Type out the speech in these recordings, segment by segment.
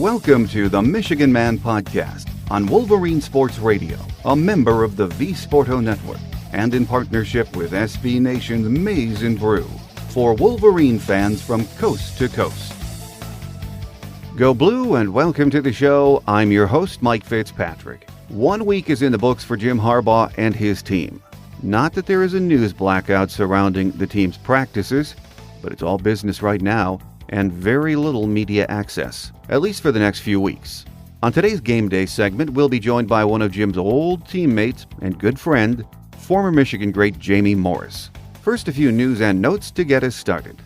Welcome to the Michigan Man Podcast on Wolverine Sports Radio, a member of the V-Sporto Network, and in partnership with SB Nation's Maize and Brew, for Wolverine fans from coast to coast. Go Blue and welcome to the show. I'm your host, Mike Fitzpatrick. 1 week is in the books for Jim Harbaugh and his team. Not that there is a news blackout surrounding the team's practices, but it's all business right now and very little media access, at least for the next few weeks. On today's Game Day segment, we'll be joined by one of Jim's old teammates and good friend, former Michigan great Jamie Morris. First, a few news and notes to get us started.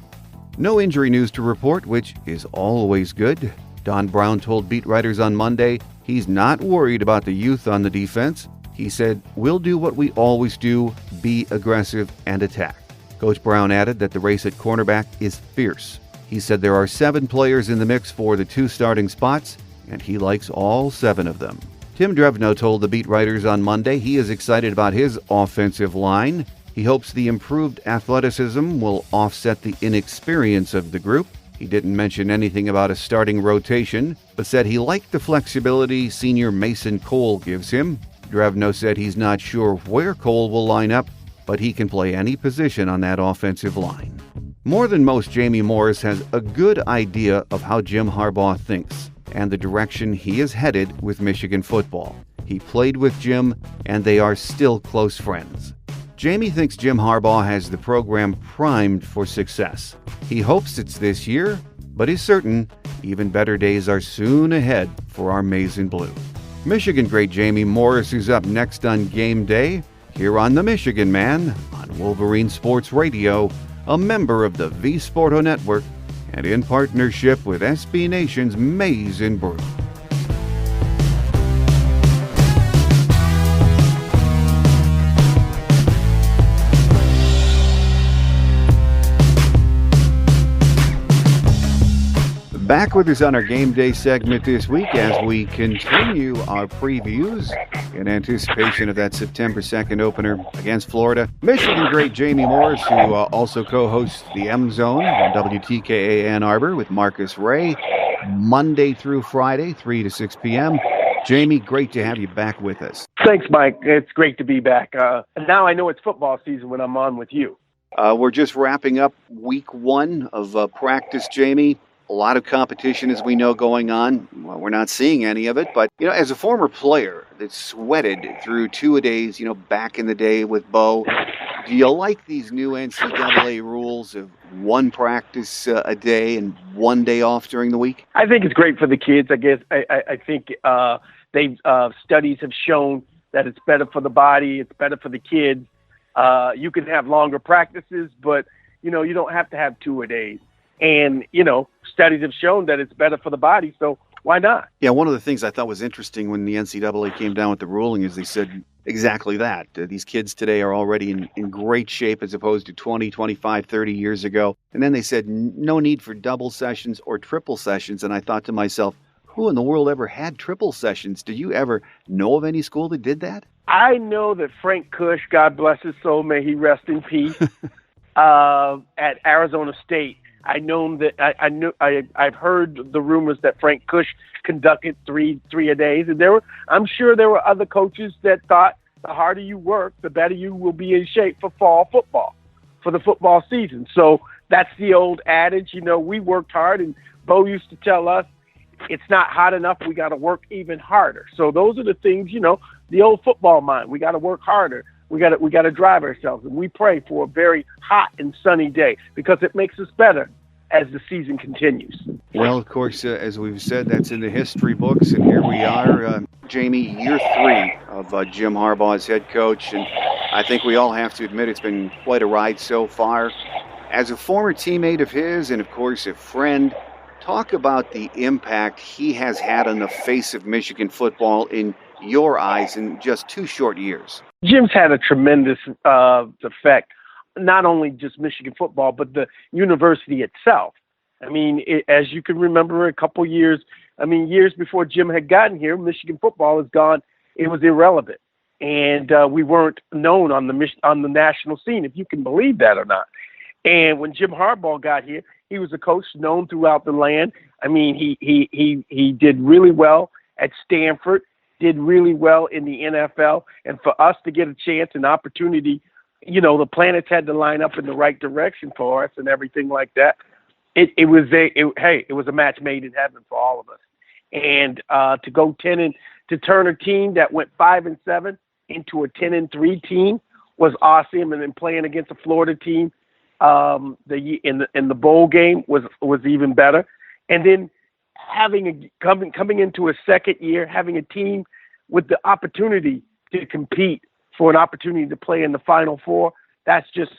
No injury news to report, which is always good. Don Brown told beat writers on Monday he's not worried about the youth on the defense. He said, "We'll do what we always do, be aggressive and attack." Coach Brown added that the race at cornerback is fierce. He said there are 7 players in the mix for the 2 starting spots, and he likes all 7 of them. Tim Drevno told the beat writers on Monday he is excited about his offensive line. He hopes the improved athleticism will offset the inexperience of the group. He didn't mention anything about a starting rotation, but said he liked the flexibility senior Mason Cole gives him. Drevno said he's not sure where Cole will line up, but he can play any position on that offensive line. More than most, Jamie Morris has a good idea of how Jim Harbaugh thinks and the direction he is headed with Michigan football. He played with Jim, and they are still close friends. Jamie thinks Jim Harbaugh has the program primed for success. He hopes it's this year, but is certain even better days are soon ahead for our Maize and Blue. Michigan great Jamie Morris is up next on Game Day, here on the Michigan Man on Wolverine Sports Radio, a member of the V-Sporto Network, and in partnership with SB Nation's Maize and Brew. Back with us on our Game Day segment this week as we continue our previews in anticipation of that September 2nd opener against Florida. Michigan great Jamie Morris, who also co-hosts the M Zone on WTKA Ann Arbor with Marcus Ray, Monday through Friday, 3 to 6 p.m. Jamie, great to have you back with us. Thanks, Mike. It's great to be back. And now I know it's football season when I'm on with you. We're just wrapping up week 1 of practice, Jamie. A lot of competition, as we know, going on. Well, we're not seeing any of it, but, as a former player that sweated through 2-a-days, back in the day with Bo, do you like these new NCAA rules of 1 practice a day and 1 day off during the week? I think it's great for the kids. I guess I think studies have shown that it's better for the body. It's better for the kids. You can have longer practices, but, you don't have to have 2-a-days. And, studies have shown that it's better for the body, so why not? Yeah, one of the things I thought was interesting when the NCAA came down with the ruling is they said exactly that. These kids today are already in great shape as opposed to 20, 25, 30 years ago. And then they said no need for double sessions or triple sessions. And I thought to myself, who in the world ever had triple sessions? Did you ever know of any school that did that? I know that Frank Kush, God bless his soul, may he rest in peace, at Arizona State, I've heard the rumors that Frank Kush conducted three a days, and I'm sure there were other coaches that thought the harder you work, the better you will be in shape for fall football, for the football season. So that's the old adage, we worked hard, and Bo used to tell us it's not hot enough, we got to work even harder. So those are the things, the old football mind, we got to work harder. We got to drive ourselves, and we pray for a very hot and sunny day because it makes us better as the season continues. Well, of course, as we've said, that's in the history books, and here we are, Jamie, year 3 of Jim Harbaugh as head coach, and I think we all have to admit it's been quite a ride so far. As a former teammate of his and, of course, a friend, talk about the impact he has had on the face of Michigan football in your eyes in just 2 short years. Jim's had a tremendous effect, not only just Michigan football, but the university itself. I mean, as you can remember, a couple years before Jim had gotten here, Michigan football is gone. It was irrelevant, and we weren't known on the national scene, if you can believe that or not. And when Jim Harbaugh got here, He was a coach known throughout the land. I mean, he did really well at Stanford, did really well in the NFL. And for us to get a chance, an opportunity, the planets had to line up in the right direction for us and everything like that. It was a match made in heaven for all of us. And to go 10 and to turn a team that went 5-7 into a 10-3 team was awesome. And then playing against a Florida team in the bowl game was even better. And then coming into a second year, having a team with the opportunity to compete for an opportunity to play in the Final Four, that's just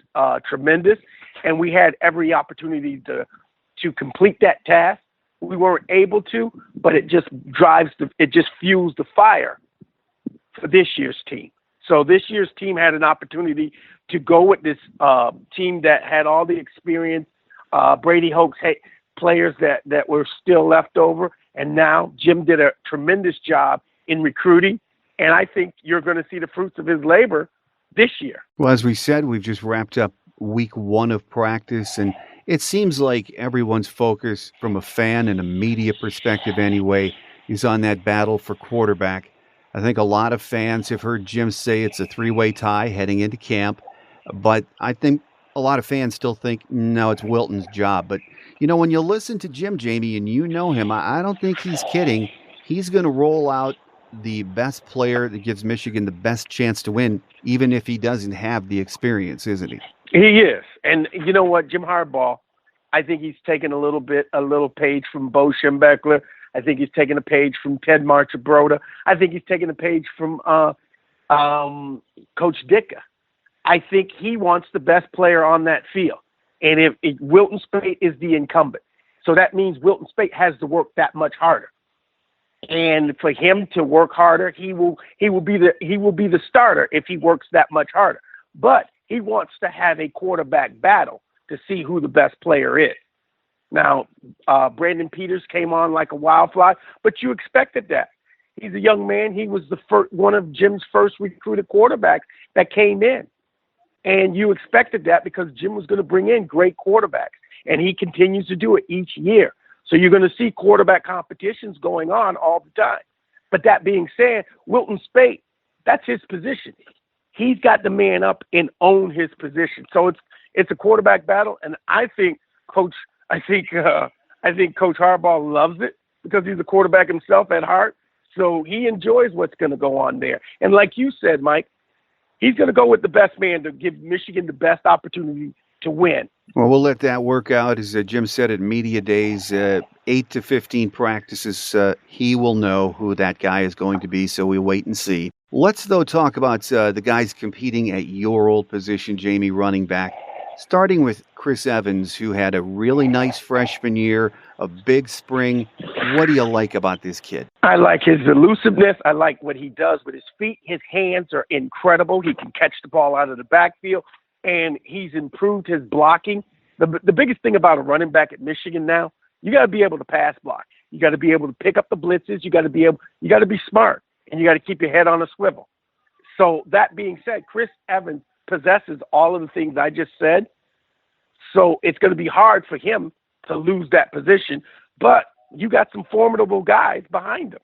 tremendous. And we had every opportunity to complete that task. We weren't able to, but it just fuels the fire for this year's team. So this year's team had an opportunity to go with this team that had all the experience, Brady Hoke's players that were still left over. And now Jim did a tremendous job in recruiting. And I think you're going to see the fruits of his labor this year. Well, as we said, we've just wrapped up week 1 of practice, and it seems like everyone's focus from a fan and a media perspective anyway is on that battle for quarterback. I think a lot of fans have heard Jim say it's a 3-way tie heading into camp, but I think a lot of fans still think, no, it's Wilton's job. But, when you listen to Jim, Jamie, and you know him, I don't think he's kidding. He's going to roll out the best player that gives Michigan the best chance to win, even if he doesn't have the experience, isn't he? He is. And you know what, Jim Harbaugh, I think he's taken a little page from Bo Schembechler. I think he's taken a page from Ted Marchibroda. I think he's taken a page from Coach Ditka. I think he wants the best player on that field. And if Wilton Speight is the incumbent. So that means Wilton Speight has to work that much harder. And for him to work harder, he will be the starter if he works that much harder. But he wants to have a quarterback battle to see who the best player is. Now, Brandon Peters came on like a wildfly, but you expected that. He's a young man. He was one of Jim's first recruited quarterbacks that came in. And you expected that because Jim was going to bring in great quarterbacks, and he continues to do it each year. So you're going to see quarterback competitions going on all the time. But that being said, Wilton Speight, that's his position. He's got to man up and own his position. So it's a quarterback battle, and I think Coach Harbaugh loves it because he's a quarterback himself at heart. So he enjoys what's going to go on there. And like you said, Mike, he's going to go with the best man to give Michigan the best opportunity to win. Well, we'll let that work out. As Jim said at media days, 8 to 15 practices, he will know who that guy is going to be, so we wait and see. Let's, though, talk about the guys competing at your old position, Jamie, running back, starting with Chris Evans, who had a really nice freshman year, a big spring. What do you like about this kid? I like his elusiveness. I like what he does with his feet. His hands are incredible. He can catch the ball out of the backfield. And he's improved his blocking. The biggest thing about a running back at Michigan now, you got to be able to pass block. You got to be able to pick up the blitzes. You got to be smart, and you got to keep your head on a swivel. So that being said, Chris Evans possesses all of the things I just said. So it's going to be hard for him to lose that position. But you got some formidable guys behind him.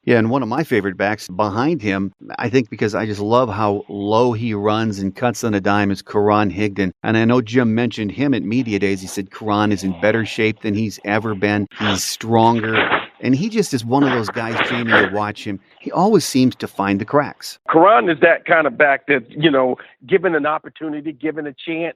Yeah, and one of my favorite backs behind him, I think because I just love how low he runs and cuts on a dime, is Karan Higdon. And I know Jim mentioned him at media days. He said Karan is in better shape than he's ever been. He's stronger. And he just is one of those guys, Jamie, you watch him, he always seems to find the cracks. Karan is that kind of back that, given an opportunity, given a chance,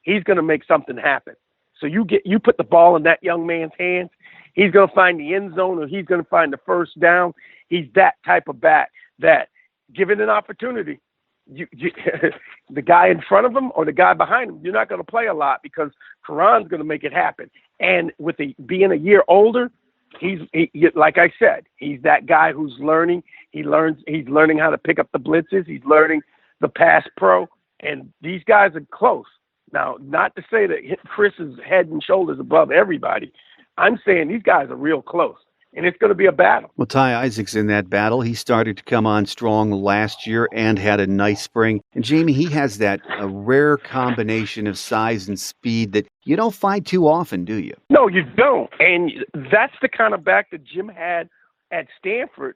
he's going to make something happen. So you put the ball in that young man's hands, he's going to find the end zone or he's going to find the first down. He's that type of back that, given an opportunity, the guy in front of him or the guy behind him, you're not going to play a lot because Karan's going to make it happen. And with being a year older, he's like I said, he's that guy who's learning. He's learning how to pick up the blitzes. He's learning the pass pro. And these guys are close. Now, not to say that Chris is head and shoulders above everybody. I'm saying these guys are real close, and it's going to be a battle. Well, Ty Isaac's in that battle. He started to come on strong last year and had a nice spring. And Jamie, he has that a rare combination of size and speed that you don't find too often, do you? No, you don't. And that's the kind of back that Jim had at Stanford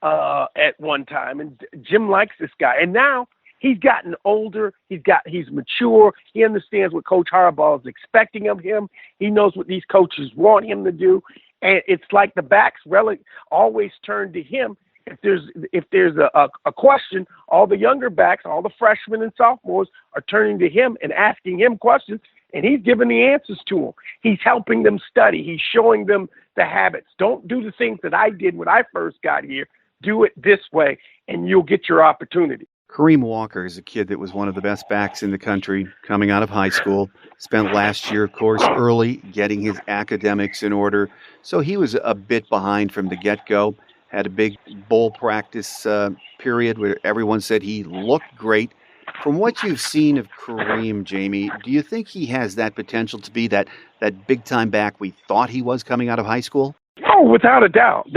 at one time. And Jim likes this guy. And now he's gotten older. He's mature. He understands what Coach Harbaugh is expecting of him. He knows what these coaches want him to do. And it's like the backs always turn to him. If there's a question, all the younger backs, all the freshmen and sophomores are turning to him and asking him questions, and he's giving the answers to them. He's helping them study. He's showing them the habits. Don't do the things that I did when I first got here. Do it this way, and you'll get your opportunity. Kareem Walker is a kid that was one of the best backs in the country coming out of high school. Spent last year, of course, early getting his academics in order. So he was a bit behind from the get-go. Had a big bowl practice period where everyone said he looked great. From what you've seen of Kareem, Jamie, do you think he has that potential to be that big-time back we thought he was coming out of high school? Oh, without a doubt.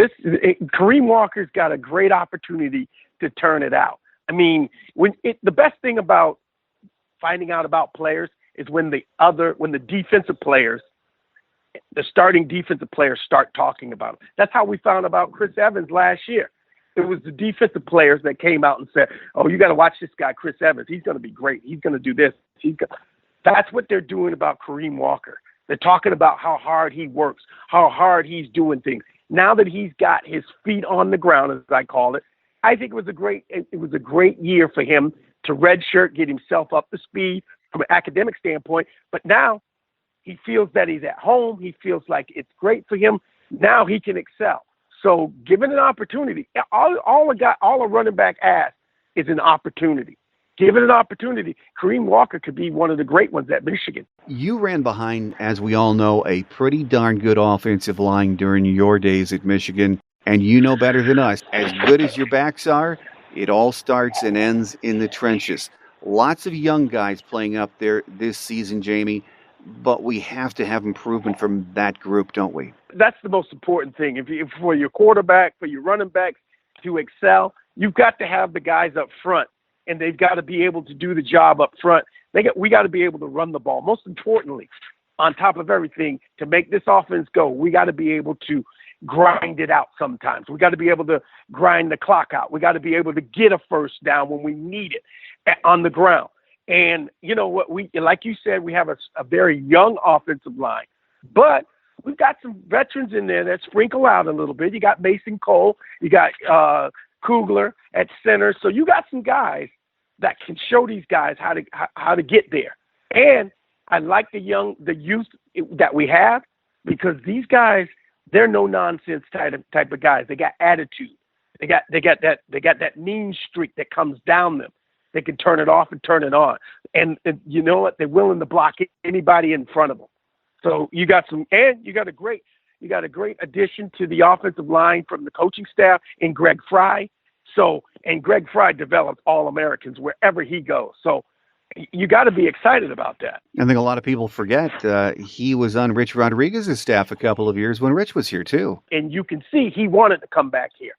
Kareem Walker's got a great opportunity to turn it out. I mean, the best thing about finding out about players is when the defensive players, the starting defensive players, start talking about them. That's how we found about Chris Evans last year. It was the defensive players that came out and said, "Oh, you got to watch this guy, Chris Evans. He's going to be great. He's going to do this." That's what they're doing about Kareem Walker. They're talking about how hard he works, how hard he's doing things. Now that he's got his feet on the ground, as I call it, I think it was a great year for him to redshirt, get himself up to speed from an academic standpoint. But now he feels that he's at home. He feels like it's great for him. Now he can excel. So given an opportunity, all a running back asks is an opportunity. Given an opportunity, Kareem Walker could be one of the great ones at Michigan. You ran behind, as we all know, a pretty darn good offensive line during your days at Michigan. And you know better than us, as good as your backs are, it all starts and ends in the trenches. Lots of young guys playing up there this season, Jamie, but we have to have improvement from that group, don't we? That's the most important thing. If for your quarterback, for your running backs to excel, you've got to have the guys up front, and they've got to be able to do the job up front. We got to be able to run the ball. Most importantly, on top of everything, to make this offense go, we got to be able to grind it out sometimes. We got to be able to grind the clock out. We got to be able to get a first down when we need it on the ground. And you know what, like you said, we have a very young offensive line, but we've got some veterans in there that sprinkle out a little bit. You got Mason Cole, you got Kugler at center. So you got some guys that can show these guys how to get there. And I like the youth that we have, because these guys, they're no nonsense type of guys. They got attitude. They got that mean streak that comes down them. They can turn it off and turn it on. And you know what? They're willing to block anybody in front of them. So you got a great addition to the offensive line from the coaching staff in Greg Fry. And Greg Fry developed All Americans wherever he goes. So you got to be excited about that. I think a lot of people forget he was on Rich Rodriguez's staff a couple of years when Rich was here too. And you can see he wanted to come back here.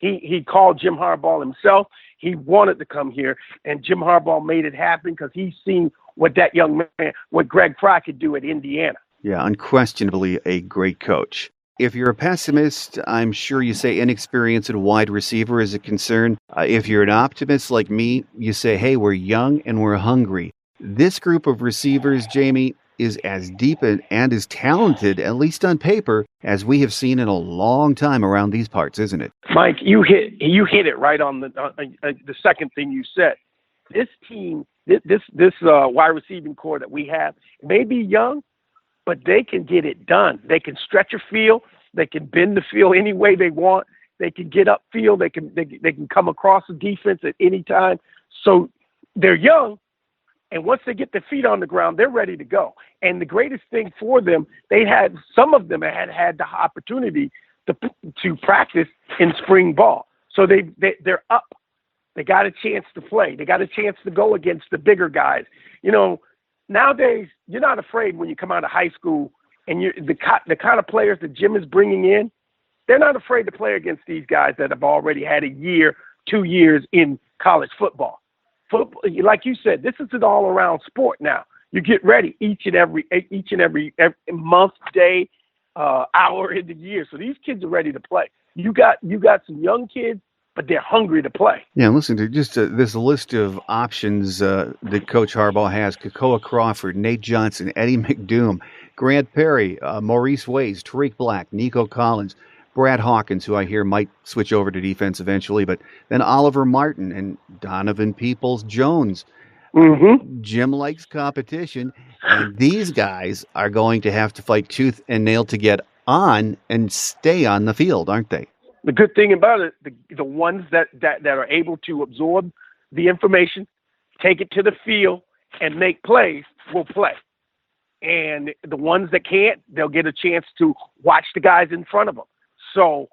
He called Jim Harbaugh himself. He wanted to come here, and Jim Harbaugh made it happen because he's seen what that young man, what Greg Fry could do at Indiana. Yeah, unquestionably a great coach. If you're a pessimist, I'm sure you say inexperience at wide receiver is a concern. If you're an optimist like me, you say, hey, we're young and we're hungry. This group of receivers, Jamie, is as deep and as talented, at least on paper, as we have seen in a long time around these parts, isn't it? Mike, you hit it right on the second thing you said. This team, this wide receiving core that we have may be young, but they can get it done. They can stretch a field. They can bend the field any way they want. They can get upfield. They can come across the defense at any time. So they're young, and once they get their feet on the ground, they're ready to go. And the greatest thing for them, some of them had the opportunity to practice in spring ball. So they're up. They got a chance to play. They got a chance to go against the bigger guys. You know, nowadays, you're not afraid when you come out of high school, and the kind of players that Jim is bringing in, they're not afraid to play against these guys that have already had a year, 2 years in college football. Like you said, this is an all-around sport now. You get ready each and every month, day, hour in the year. So these kids are ready to play. You got some young kids, but they're hungry to play. Yeah, listen to just this list of options that Coach Harbaugh has: Kakoa Crawford, Nate Johnson, Eddie McDoom, Grant Perry, Maurice Ways, Tariq Black, Nico Collins, Brad Hawkins, who I hear might switch over to defense eventually, but then Oliver Martin and Donovan Peoples-Jones. Mm-hmm. Jim likes competition, and these guys are going to have to fight tooth and nail to get on and stay on the field, aren't they? The good thing about it, the ones that are able to absorb the information, take it to the field, and make plays will play. And the ones that can't, they'll get a chance to watch the guys in front of them. So,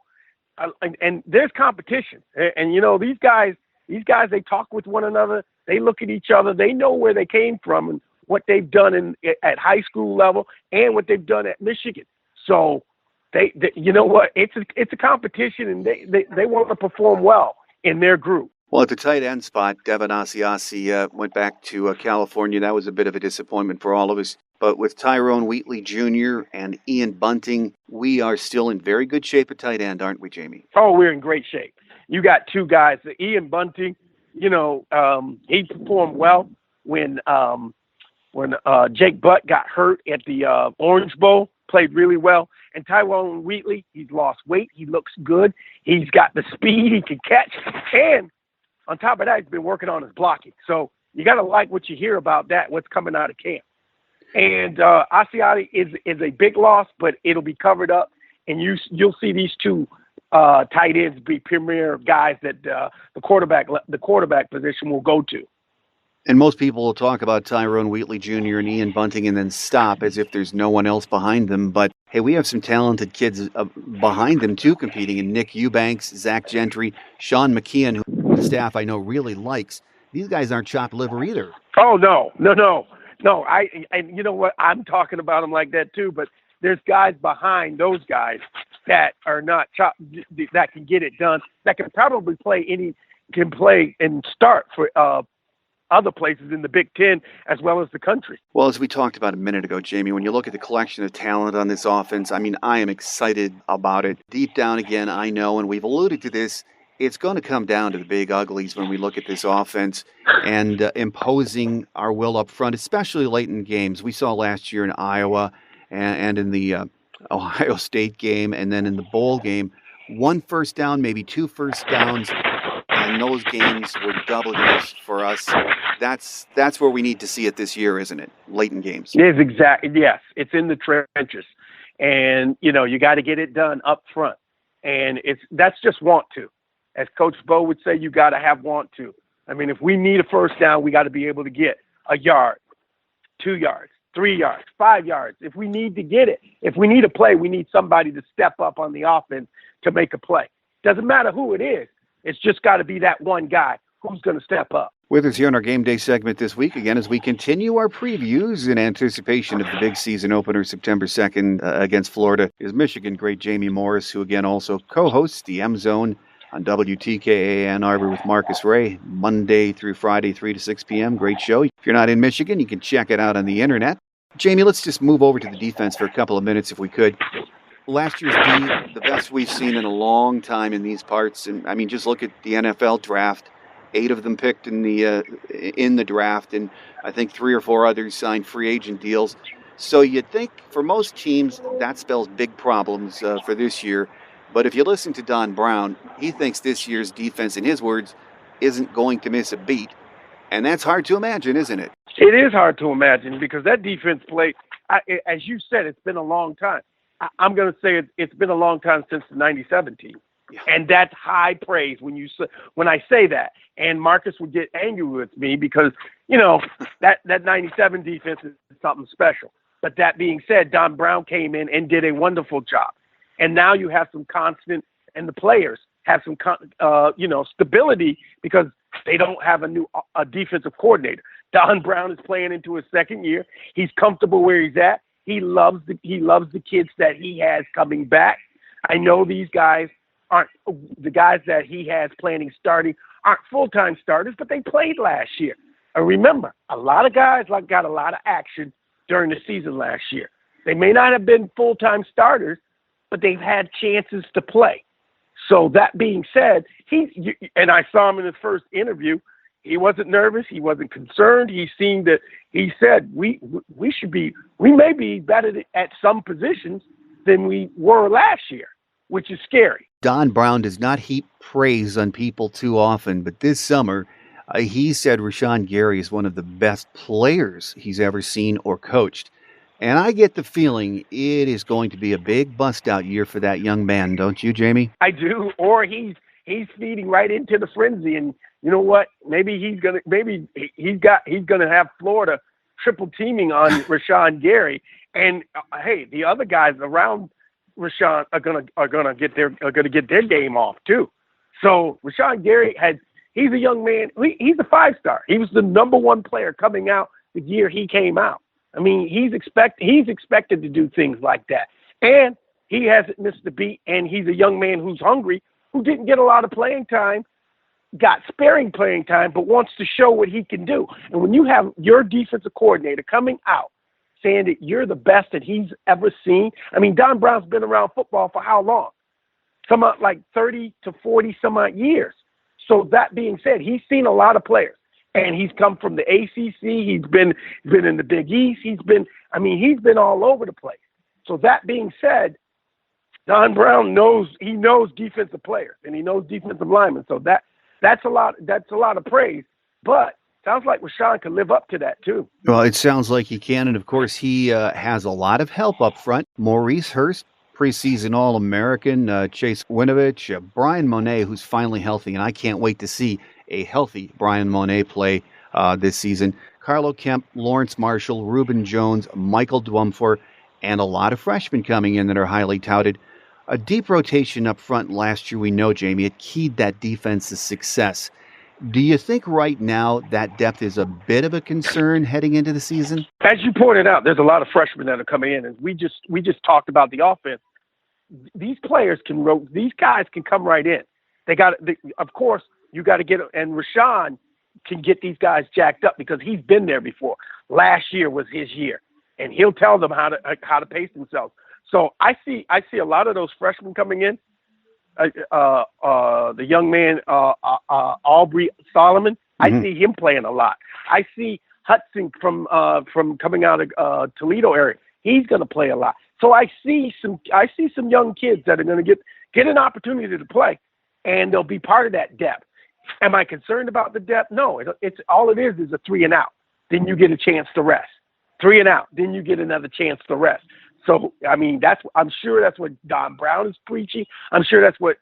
and there's competition. And these guys, they talk with one another. They look at each other. They know where they came from and what they've done at high school level and what they've done at Michigan. So, they you know what? It's a competition, and they want to perform well in their group. Well, at the tight end spot, Devin Asiasi went back to California. That was a bit of a disappointment for all of us. But with Tyrone Wheatley Jr. and Ian Bunting, we are still in very good shape at tight end, aren't we, Jamie? Oh, we're in great shape. You got two guys. Ian Bunting, he performed well when Jake Butt got hurt at the Orange Bowl, played really well. And Tyrone Wheatley, he's lost weight. He looks good. He's got the speed. He can catch. And on top of that, he's been working on his blocking. So you got to like what you hear about that, what's coming out of camp. And Asiati is a big loss, but it'll be covered up. And you'll see these two tight ends be premier guys that the quarterback position will go to. And most people will talk about Tyrone Wheatley Jr. and Ian Bunting and then stop as if there's no one else behind them. But, hey, we have some talented kids behind them, too, competing. And Nick Eubanks, Zach Gentry, Sean McKeon, who the staff I know really likes. These guys aren't chopped liver either. Oh, no. And you know what? I'm talking about them like that, too. But there's guys behind those guys that are not chopped, that can get it done, that can probably play and start for other places in the Big Ten as well as the country. Well, as we talked about a minute ago, Jamie, when you look at the collection of talent on this offense, I mean, I am excited about it. Deep down again, I know, and we've alluded to this, it's going to come down to the big uglies when we look at this offense and imposing our will up front, especially late in games. We saw last year in Iowa and in the Ohio State game and then in the bowl game, 1 first down, maybe 2 first downs, and those games were W's for us. That's where we need to see it this year, isn't it? Late in games. It is exactly. Yes, it's in the trenches, and you got to get it done up front, and that's just want to. As Coach Bo would say, you got to have want to. I mean, if we need a first down, we got to be able to get a yard, 2 yards, 3 yards, 5 yards. If we need to get it, if we need a play, we need somebody to step up on the offense to make a play. Doesn't matter who it is. It's just got to be that one guy who's going to step up. With us here on our Game Day segment this week, again, as we continue our previews in anticipation of the big season opener September 2nd against Florida, is Michigan great Jamie Morris, who again also co-hosts the M Zone on WTKA Ann Arbor with Marcus Ray, Monday through Friday, 3 to 6 p.m. Great show. If you're not in Michigan, you can check it out on the internet. Jamie, let's just move over to the defense for a couple of minutes if we could. Last year's D, the best we've seen in a long time in these parts. And I mean, just look at the NFL draft. 8 of them picked in the draft, and I think 3 or 4 others signed free agent deals. So you'd think for most teams that spells big problems for this year. But if you listen to Don Brown, he thinks this year's defense, in his words, isn't going to miss a beat. And that's hard to imagine, isn't it? It is hard to imagine because that defense played, as you said, it's been a long time. I'm going to say it's been a long time since the 97 team. Yeah. And that's high praise when I say that. And Marcus would get angry with me because, that 97 defense is something special. But that being said, Don Brown came in and did a wonderful job. And now you have some constant, and the players have some, stability because they don't have a defensive coordinator. Don Brown is playing into his second year. He's comfortable where he's at. He loves the kids that he has coming back. I know these guys aren't the guys that he has planning starting aren't full-time starters, but they played last year. remember, a lot of guys got a lot of action during the season last year. They may not have been full-time starters, but they've had chances to play. So that being said, and I saw him in his first interview. He wasn't nervous. He wasn't concerned. He said we may be better at some positions than we were last year, which is scary. Don Brown does not heap praise on people too often, but this summer he said Rashawn Gary is one of the best players he's ever seen or coached. And I get the feeling it is going to be a big bust-out year for that young man, don't you, Jamie? I do. Or he's feeding right into the frenzy, and you know what? Maybe he's gonna have Florida triple teaming on Rashawn Gary, and hey, the other guys around Rashawn are gonna get their game off too. So Rashawn Gary he's a young man. He's a 5-star. He was the number 1 player coming out the year he came out. I mean, he's expected to do things like that. And he hasn't missed a beat, and he's a young man who's hungry, who didn't get a lot of playing time, got sparing playing time, but wants to show what he can do. And when you have your defensive coordinator coming out saying that you're the best that he's ever seen, I mean, Don Brown's been around football for how long? Somewhat like 30 to 40 some odd years. So that being said, he's seen a lot of players. And he's come from the ACC. He's been in the Big East. He's been all over the place. So that being said, Don Brown knows defensive players and he knows defensive linemen. So that's a lot of praise. But sounds like Rashawn can live up to that too. Well, it sounds like he can, and of course he has a lot of help up front. Maurice Hurst, preseason All American, Chase Winovich, Brian Monet, who's finally healthy, and I can't wait to see a healthy Brian Monet play this season. Carlo Kemp, Lawrence Marshall, Reuben Jones, Michael Dwumfor, and a lot of freshmen coming in that are highly touted. A deep rotation up front last year, we know, Jamie, it keyed that defense's success. Do you think right now that depth is a bit of a concern heading into the season? As you pointed out, there's a lot of freshmen that are coming in, and we just talked about the offense. These guys can come right in. Of course, you got to get, and Rashawn can get these guys jacked up because he's been there before. Last year was his year, and he'll tell them how to pace themselves. So I see a lot of those freshmen coming in. The young man Aubrey Solomon, I see him playing a lot. I see Hudson from coming out of Toledo area. He's going to play a lot. So I see some young kids that are going to get an opportunity to play, and they'll be part of that depth. Am I concerned about the depth? No, it's all it is a 3 and out. Then you get a chance to rest. 3 and out. Then you get another chance to rest. So, I mean, I'm sure that's what Don Brown is preaching. I'm sure that's what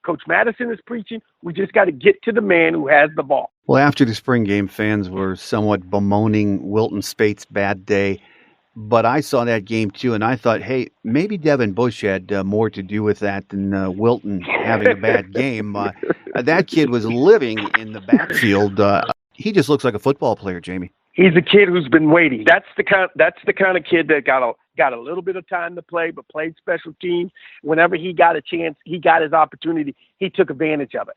Coach Madison is preaching. We just got to get to the man who has the ball. Well, after the spring game, fans were somewhat bemoaning Wilton Spate's bad day. But I saw that game, too, and I thought, hey, maybe Devin Bush had more to do with that than Wilton having a bad game. That kid was living in the backfield. He just looks like a football player, Jamie. He's a kid who's been waiting. That's the kind of kid that got a little bit of time to play, but played special teams. Whenever he got a chance, he got his opportunity. He took advantage of it.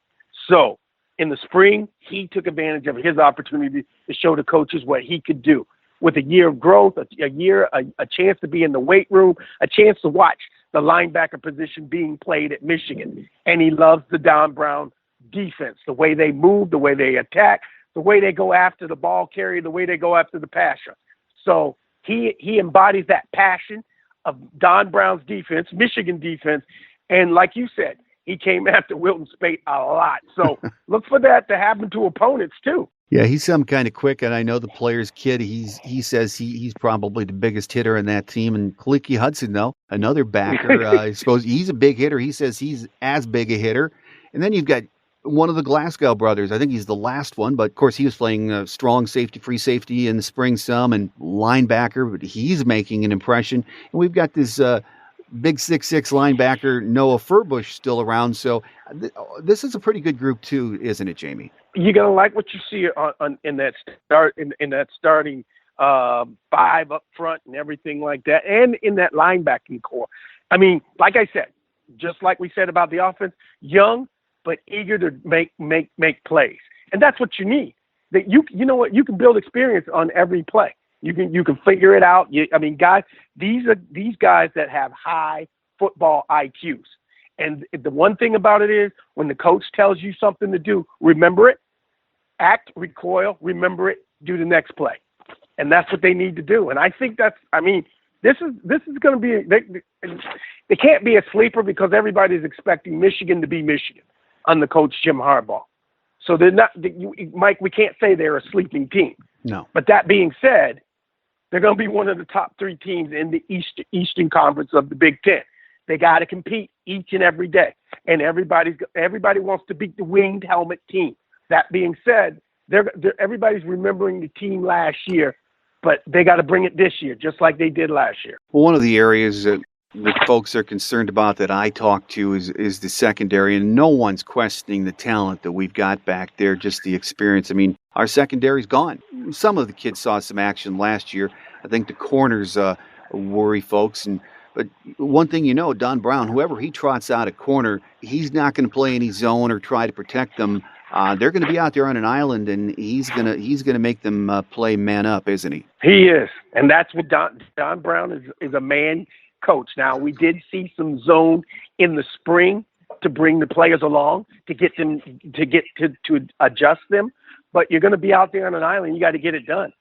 So in the spring, he took advantage of his opportunity to show the coaches what he could do. With a year of growth, a chance to be in the weight room, a chance to watch the linebacker position being played at Michigan. And he loves the Don Brown defense, the way they move, the way they attack, the way they go after the ball carrier, the way they go after the passer. So he embodies that passion of Don Brown's defense, Michigan defense. And like you said, he came after Wilton Spate a lot. So look for that to happen to opponents too. Yeah, he's some kind of quick, and I know the player's kid. He says he's probably the biggest hitter in that team. And Khaleke Hudson, though, another backer, I suppose he's a big hitter. He says he's as big a hitter. And then you've got one of the Glasgow brothers. I think he's the last one, but of course he was playing strong safety, free safety in the spring some, and linebacker. But he's making an impression. And we've got this big 6'6" linebacker Noah Furbush still around. So this is a pretty good group too, isn't it, Jamie? You're gonna like what you see in that starting 5 up front and everything like that, and in that linebacking core. I mean, like I said, just like we said about the offense, young but eager to make plays, and that's what you need. that you know what, you can build experience on every play. You can figure it out. Guys, these guys that have high football IQs. And the one thing about it is, when the coach tells you something to do, remember it, act, recoil, remember it, do the next play. And that's what they need to do. And I think this is going to be, they can't be a sleeper because everybody's expecting Michigan to be Michigan under Coach Jim Harbaugh. So they're not, Mike, we can't say they're a sleeping team. No. But that being said, they're going to be one of the top 3 teams in the Eastern Conference of the Big Ten. They got to compete each and every day. And everybody wants to beat the winged helmet team. That being said, everybody's remembering the team last year, but they got to bring it this year, just like they did last year. Well, one of the areas that folks are concerned about that I talk to is the secondary, and no one's questioning the talent that we've got back there, just the experience. I mean, our secondary's gone. Some of the kids saw some action last year. I think the corners worry folks. But one thing you know, Don Brown, whoever he trots out at corner, he's not going to play any zone or try to protect them. They're going to be out there on an island, and he's gonna make them play man up, isn't he? He is, and that's what Don Brown is a man coach. Now, we did see some zone in the spring to bring the players along, to get them to adjust them, but you're going to be out there on an island. You got to get it done,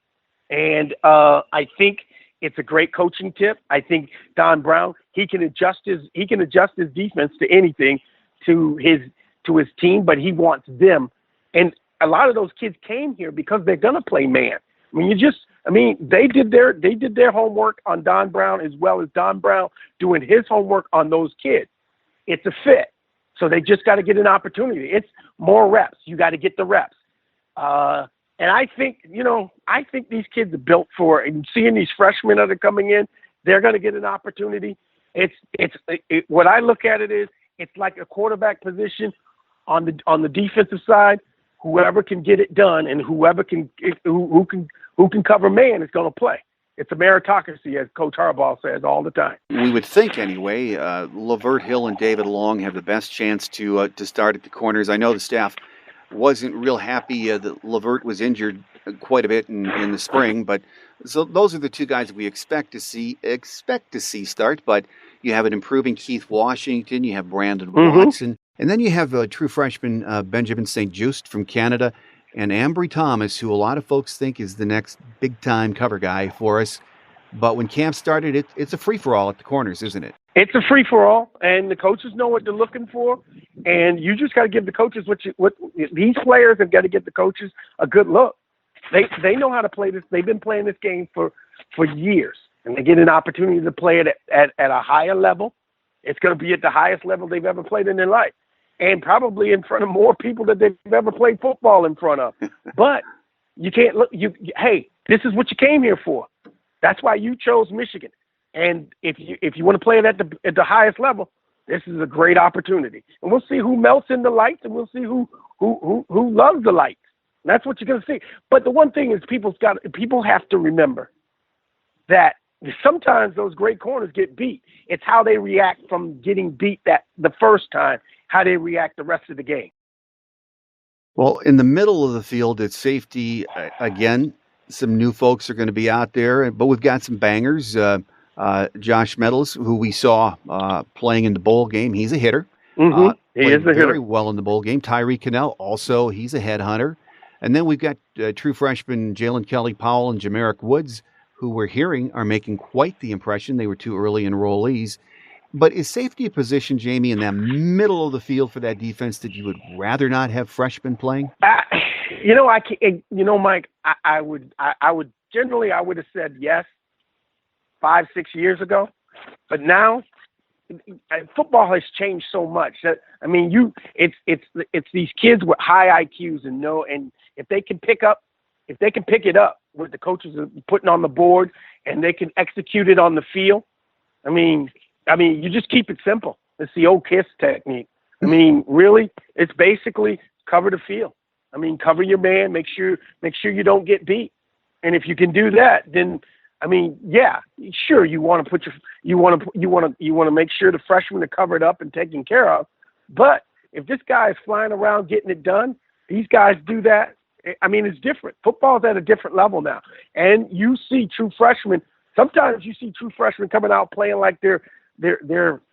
and I think it's a great coaching tip. I think Don Brown, he can adjust his defense to anything, to his team, but he wants them. And a lot of those kids came here because they're going to play man. They did their homework on Don Brown, as well as Don Brown doing his homework on those kids. It's a fit. So they just got to get an opportunity. It's more reps. You got to get the reps. And I think these kids are built for it. And seeing these freshmen that are coming in, they're going to get an opportunity. What I look at it is, it's like a quarterback position on the defensive side. Whoever can get it done and who can cover man is going to play. It's a meritocracy, as Coach Harbaugh says all the time. We would think anyway. Lavert Hill and David Long have the best chance to start at the corners. I know the staff wasn't real happy that Lavert was injured quite a bit in the spring, but so those are the 2 guys that we expect to see start. But you have an improving Keith Washington, you have Brandon Watson, and then you have a true freshman Benjamin St. Just from Canada, and Ambry Thomas, who a lot of folks think is the next big-time cover guy for us. But when camp started, it's a free-for-all at the corners, isn't it? It's a free-for-all, and the coaches know what they're looking for, and you just got to give the coaches what these players have got to give the coaches a good look. They know how to play this. They've been playing this game for years, and they get an opportunity to play it at a higher level. It's going to be at the highest level they've ever played in their life, and probably in front of more people that they've ever played football in front of. But you can't look. Hey, this is what you came here for. That's why you chose Michigan. And if you want to play it at the highest level, this is a great opportunity. And we'll see who melts in the lights, and we'll see who loves the lights. And that's what you're going to see. But the one thing is, people have to remember that sometimes those great corners get beat. It's how they react from getting beat the first time, how they react the rest of the game. Well, in the middle of the field at safety, again, some new folks are going to be out there, but we've got some bangers. Josh Meadows, who we saw playing in the bowl game, he's a hitter. He is a hitter. Very well in the bowl game. Tyree Cannell, also, he's a headhunter. And then we've got true freshmen Jalen Kelly Powell and Jamerick Woods, who we're hearing are making quite the impression. They were 2 early enrollees. But is safety a position, Jamie, in that middle of the field for that defense that you would rather not have freshmen playing? Mike, I would have said yes 5-6 years ago, but now football has changed so much that it's these kids with high IQs and if they can pick it up what the coaches are putting on the board and they can execute it on the field. You just keep it simple. It's the old KISS technique. Really, it's basically cover the field. Cover your man. Make sure you don't get beat. And if you can do that, then sure, you want to make sure the freshmen are covered up and taken care of. But if this guy is flying around getting it done, these guys do that. I mean, it's different. Football's at a different level now. And you see true freshmen. Sometimes you see true freshmen coming out playing like they're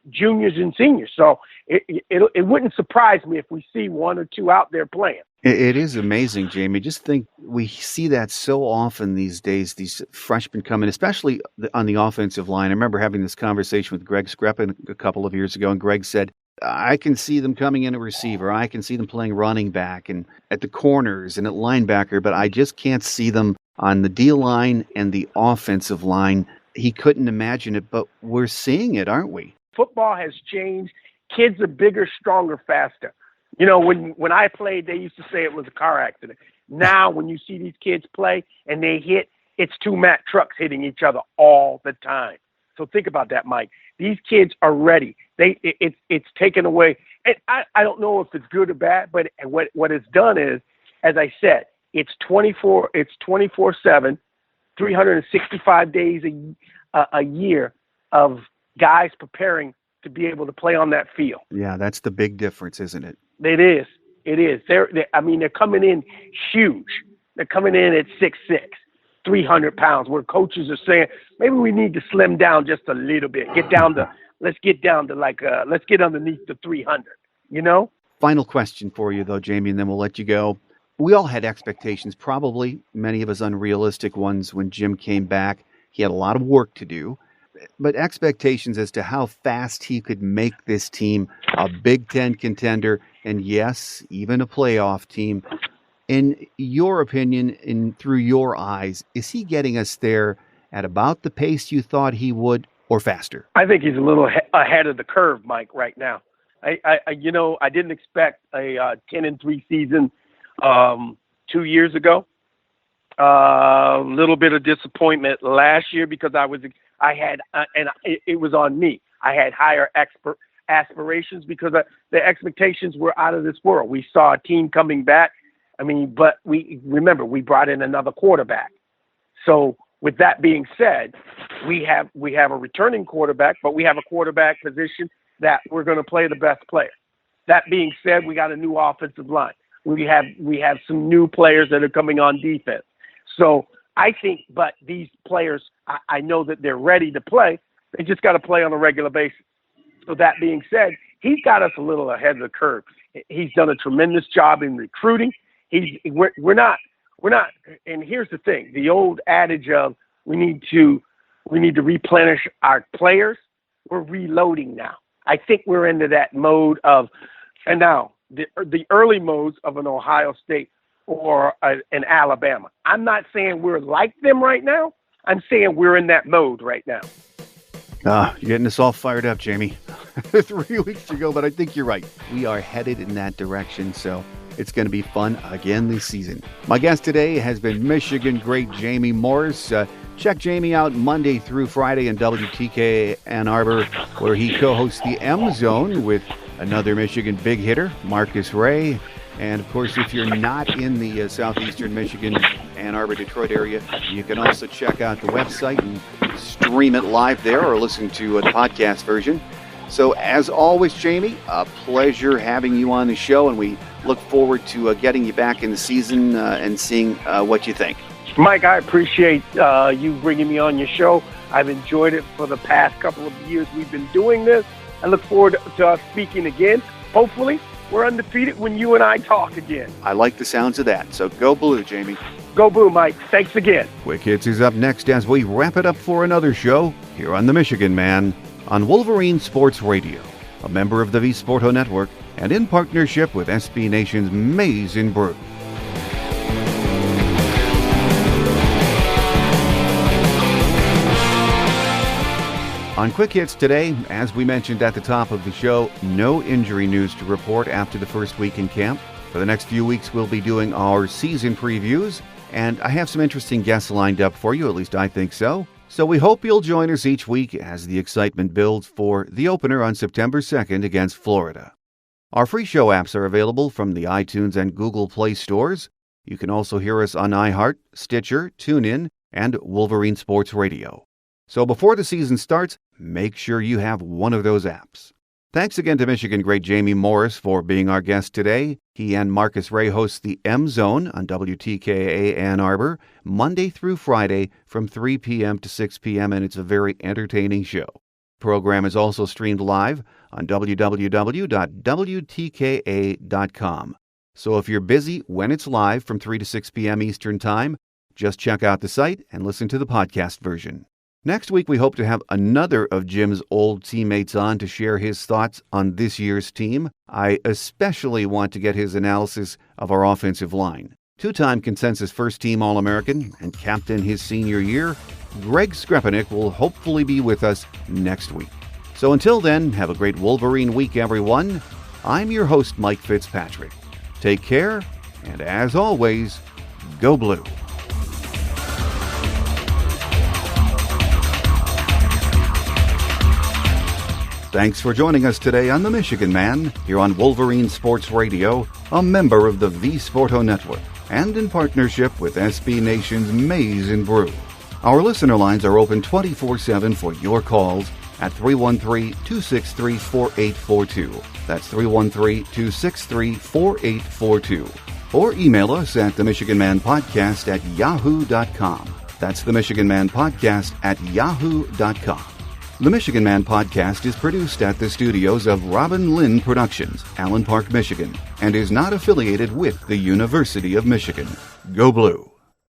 juniors and seniors. So it wouldn't surprise me if we see one or two out there playing. It is amazing, Jamie. Just think we see that so often these days, these freshmen come in, especially on the offensive line. I remember having this conversation with Greg Skrepenak a couple of years ago, and Greg said, I can see them coming in at receiver. I can see them playing running back and at the corners and at linebacker, but I just can't see them on the D-line and the offensive line. He couldn't imagine it, but we're seeing it, aren't we? Football has changed. Kids are bigger, stronger, faster. You know, when I played, they used to say it was a car accident. Now, when you see these kids play and they hit, it's two Mack trucks hitting each other all the time. So think about that, Mike. These kids are ready. It's taken away. And I don't know if it's good or bad, but what it's done is, as I said, it's 24/7, 365 days a year of guys preparing to be able to play on that field. Yeah, that's the big difference, isn't it? It is. It is. They're coming in huge. They're coming in at 6'6", 300 pounds, where coaches are saying, maybe we need to slim down just a little bit. Let's get underneath the 300, you know? Final question for you, though, Jamie, and then we'll let you go. We all had expectations, probably many of us unrealistic ones, when Jim came back. He had a lot of work to do, but expectations as to how fast he could make this team a Big Ten contender, and yes, even a playoff team. In your opinion, and through your eyes, is he getting us there at about the pace you thought he would, or faster? I think he's a little ahead of the curve, Mike, right now. I didn't expect a 10-3 season 2 years ago. A little bit of disappointment last year because it was on me. I had higher aspirations because the expectations were out of this world. We saw a team coming back. I mean, but we brought in another quarterback. So with that being said, we have a returning quarterback, but we have a quarterback position that we're going to play the best player. That being said, we got a new offensive line. We have some new players that are coming on defense. So I think, but these players, I know that they're ready to play. They just got to play on a regular basis. So that being said, he's got us a little ahead of the curve. He's done a tremendous job in recruiting. We're not. And here's the thing: the old adage of we need to replenish our players. We're reloading now. I think we're into that mode of, and now the early modes of an Ohio State or an Alabama. I'm not saying we're like them right now. I'm saying we're in that mode right now. You're getting us all fired up, Jamie. 3 weeks to go, but I think you're right. We are headed in that direction, so it's going to be fun again this season. My guest today has been Michigan great Jamie Morris. Check Jamie out Monday through Friday in WTK Ann Arbor, where he co-hosts the M Zone with another Michigan big hitter, Marcus Ray. And, of course, if you're not in the southeastern Michigan, Ann Arbor, Detroit area, you can also check out the website and stream it live there or listen to the podcast version. So, as always, Jamie, a pleasure having you on the show, and we look forward to getting you back in the season and seeing what you think. Mike, I appreciate you bringing me on your show. I've enjoyed it for the past couple of years we've been doing this. I look forward to us speaking again. Hopefully, we're undefeated when you and I talk again. I like the sounds of that. So go Blue, Jamie. Go Blue, Mike. Thanks again. Quick Hits is up next as we wrap it up for another show here on The Michigan Man on Wolverine Sports Radio, a member of the V Sporto Network and in partnership with SB Nation's Maize and Brew. On Quick Hits today, as we mentioned at the top of the show, no injury news to report after the first week in camp. For the next few weeks, we'll be doing our season previews, and I have some interesting guests lined up for you, at least I think so. So we hope you'll join us each week as the excitement builds for the opener on September 2nd against Florida. Our free show apps are available from the iTunes and Google Play stores. You can also hear us on iHeart, Stitcher, TuneIn, and Wolverine Sports Radio. So before the season starts, make sure you have one of those apps. Thanks again to Michigan great Jamie Morris for being our guest today. He and Marcus Ray host the M Zone on WTKA Ann Arbor, Monday through Friday from 3 p.m. to 6 p.m., and it's a very entertaining show. The program is also streamed live on www.wtka.com. So if you're busy when it's live from 3 to 6 p.m. Eastern Time, just check out the site and listen to the podcast version. Next week, we hope to have another of Jim's old teammates on to share his thoughts on this year's team. I especially want to get his analysis of our offensive line. Two-time consensus first-team All-American and captain his senior year, Greg Skrepenak will hopefully be with us next week. So until then, have a great Wolverine week, everyone. I'm your host, Mike Fitzpatrick. Take care, and as always, go Blue. Thanks for joining us today on The Michigan Man, here on Wolverine Sports Radio, a member of the V Sporto Network, and in partnership with SB Nation's Maize and Brew. Our listener lines are open 24/7 for your calls at 313-263-4842. That's 313-263-4842. Or email us at themichiganmanpodcast@yahoo.com. That's themichiganmanpodcast@yahoo.com. The Michigan Man Podcast is produced at the studios of Robin Lynn Productions, Allen Park, Michigan, and is not affiliated with the University of Michigan. Go Blue!